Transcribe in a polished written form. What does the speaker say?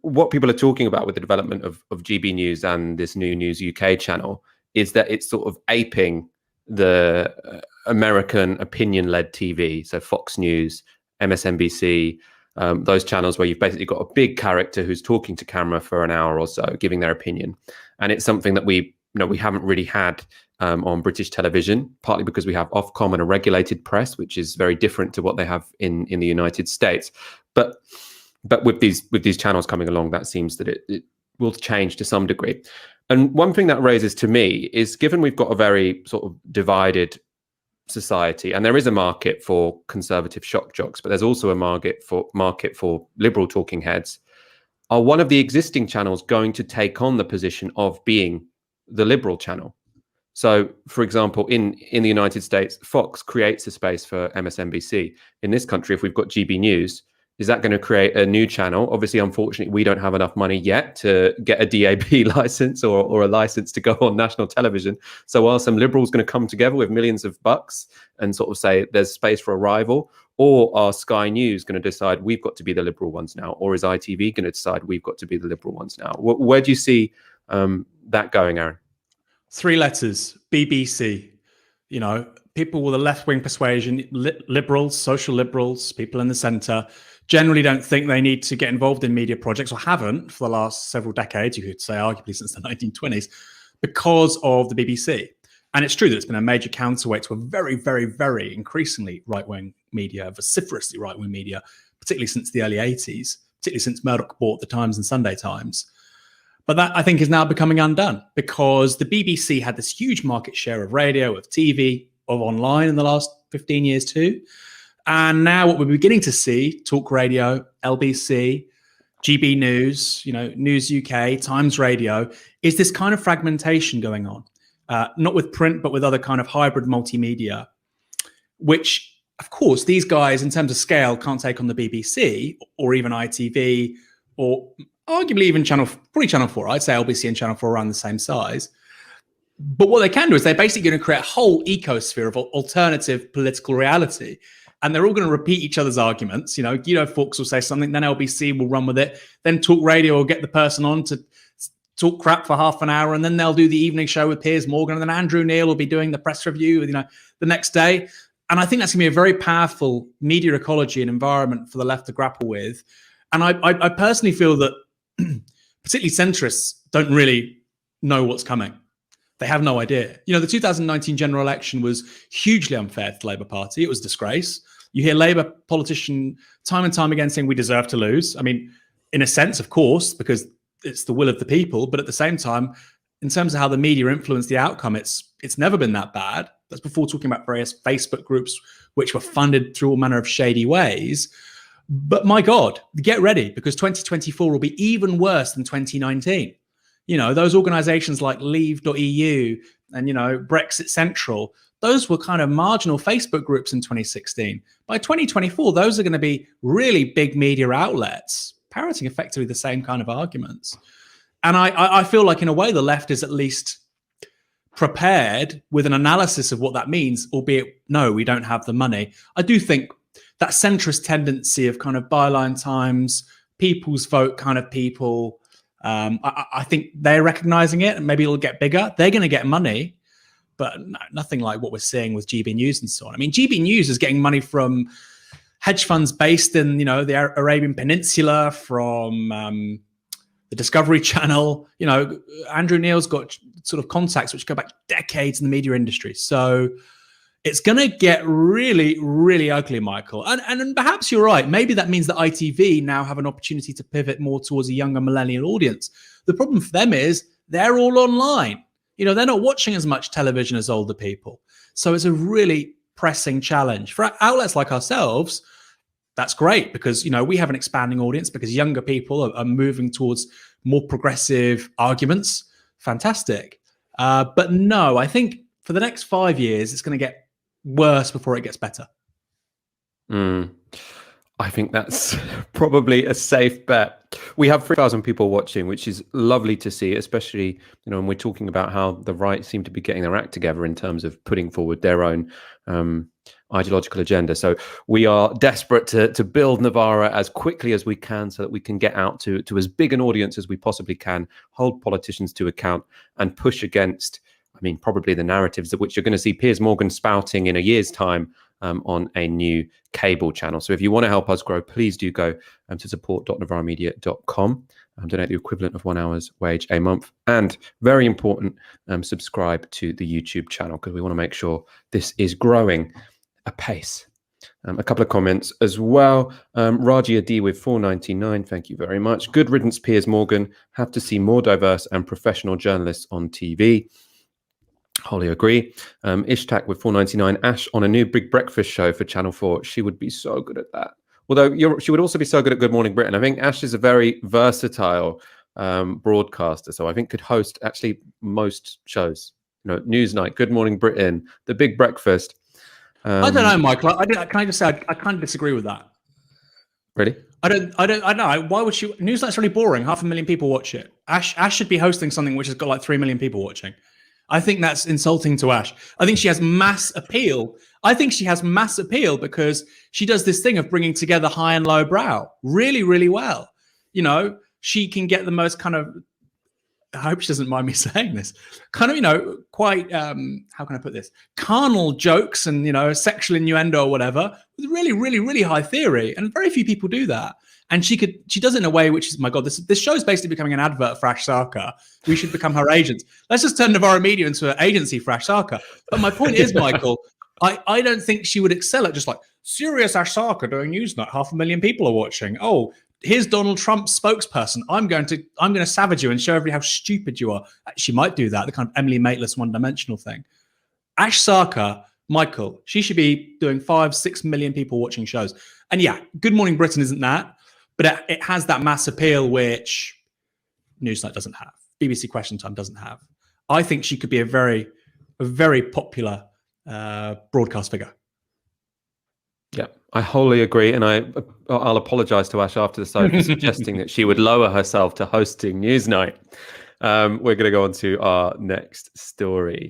what people are talking about with the development of GB News and this new News UK channel is that it's sort of aping the American opinion-led TV, so Fox News, MSNBC, those channels where you've basically got a big character who's talking to camera for an hour or so, giving their opinion. And it's something that we haven't really had on British television, partly because we have Ofcom and a regulated press, which is very different to what they have in the United States. But with these channels coming along, that seems that it will change to some degree. And one thing that raises to me is, given we've got a very sort of divided society, and there is a market for conservative shock jocks, but there's also a market for liberal talking heads, are one of the existing channels going to take on the position of being the liberal channel? So, for example, in the United States, Fox creates a space for MSNBC. In this country, if we've got GB News, is that going to create a new channel? Obviously, unfortunately, we don't have enough money yet to get a DAB license or a license to go on national television. So are some liberals going to come together with millions of bucks and sort of say there's space for a rival? Or are Sky News going to decide we've got to be the liberal ones now? Or is ITV going to decide we've got to be the liberal ones now? Where do you see that going, Aaron? 3 letters, BBC. You know, people with a left-wing persuasion, liberals, social liberals, people in the centre, generally don't think they need to get involved in media projects, or haven't for the last several decades, you could say arguably since the 1920s, because of the BBC. And it's true that it's been a major counterweight to a very, very, very increasingly right-wing media, vociferously right-wing media, particularly since the early 80s, particularly since Murdoch bought the Times and Sunday Times. But that, I think, is now becoming undone, because the BBC had this huge market share of radio, of TV, of online in the last 15 years too. And now what we're beginning to see, Talk Radio, LBC, GB News, News UK, Times Radio, is this kind of fragmentation going on. Not with print, but with other kind of hybrid multimedia, which, of course, these guys, in terms of scale, can't take on the BBC or even ITV, or arguably even Channel 4. I'd say LBC and Channel 4 are around the same size. But what they can do is they're basically going to create a whole ecosphere of alternative political reality. And they're all going to repeat each other's arguments. Guido Fawkes will say something, then LBC will run with it. Then Talk Radio will get the person on to talk crap for half an hour, and then they'll do the evening show with Piers Morgan, and then Andrew Neil will be doing the press review, the next day. And I think that's going to be a very powerful media ecology and environment for the left to grapple with. And I personally feel that particularly centrists don't really know what's coming. They have no idea. The 2019 general election was hugely unfair to the Labour Party. It was a disgrace. You hear Labour politicians time and time again saying we deserve to lose. I mean, in a sense, of course, because it's the will of the people. But at the same time, in terms of how the media influenced the outcome, it's never been that bad. That's before talking about various Facebook groups which were funded through all manner of shady ways. But my God, get ready, because 2024 will be even worse than 2019. Those organizations like Leave.eu and, Brexit Central, those were kind of marginal Facebook groups in 2016. By 2024, those are going to be really big media outlets, parroting effectively the same kind of arguments. And I feel like, in a way, the left is at least prepared with an analysis of what that means, albeit, no, we don't have the money. I do think that centrist tendency of kind of byline Times, people's vote kind of people, I think they're recognizing it, and maybe it'll get bigger. They're going to get money, but nothing like what we're seeing with GB News and so on. I mean, GB News is getting money from hedge funds based in, the Arabian Peninsula, from the Discovery Channel. Andrew Neil's got sort of contacts which go back decades in the media industry. So it's going to get really, really ugly, Michael. And perhaps you're right. Maybe that means that ITV now have an opportunity to pivot more towards a younger millennial audience. The problem for them is they're all online. They're not watching as much television as older people. So it's a really pressing challenge. For outlets like ourselves, that's great, because, we have an expanding audience, because younger people are moving towards more progressive arguments. Fantastic. But no, I think for the next 5 years, it's going to get worse before it gets better. I think that's probably a safe bet. We have 3,000 people watching, which is lovely to see, especially, when we're talking about how the right seem to be getting their act together in terms of putting forward their own ideological agenda. So we are desperate to build Novara as quickly as we can so that we can get out to as big an audience as we possibly can, hold politicians to account, and push against, probably the narratives of which you're going to see Piers Morgan spouting in a year's time on a new cable channel. So if you want to help us grow, please do go to support.novaramedia.com, donate the equivalent of 1 hour's wage a month, and very important, subscribe to the YouTube channel, because we want to make sure this is growing apace. A couple of comments as well. Raji Adi with $4.99, thank you very much. Good riddance, Piers Morgan. Have to see more diverse and professional journalists on TV. Wholly agree. Ishtak with $4.99. Ash on a new Big Breakfast show for Channel 4. She would be so good at that. Although she would also be so good at Good Morning Britain. I think Ash is a very versatile broadcaster, so I think could host actually most shows. Newsnight, Good Morning Britain, The Big Breakfast. I don't know, Michael. Can I just say I kind of disagree with that. Really? I don't know. Why would she? Newsnight's really boring. 500,000 people watch it. Ash should be hosting something which has got like 3 million people watching. I think that's insulting to Ash. I think she has mass appeal. Because she does this thing of bringing together high and low brow really, really well. She can get the most kind of, I hope she doesn't mind me saying this, kind of, quite, how can I put this? Carnal jokes and, sexual innuendo or whatever, with really, really, really high theory. And very few people do that. And she does it in a way which is, my God, this show is basically becoming an advert for Ash Sarkar. We should become her agents. Let's just turn Novara Media into an agency for Ash Sarkar. But my point is, Michael, I don't think she would excel at just like serious Ash Sarkar doing Newsnight. 500,000 people are watching. Oh, here's Donald Trump's spokesperson. I'm going to savage you and show everybody how stupid you are. She might do that, the kind of Emily Maitlis one-dimensional thing. Ash Sarkar, Michael, she should be doing 5-6 million people watching shows. And yeah, Good Morning Britain isn't that. But it has that mass appeal, which Newsnight doesn't have. BBC Question Time doesn't have. I think she could be a very popular broadcast figure. Yeah, I wholly agree. And I'll apologize to Ash after the show for suggesting that she would lower herself to hosting Newsnight. We're going to go on to our next story.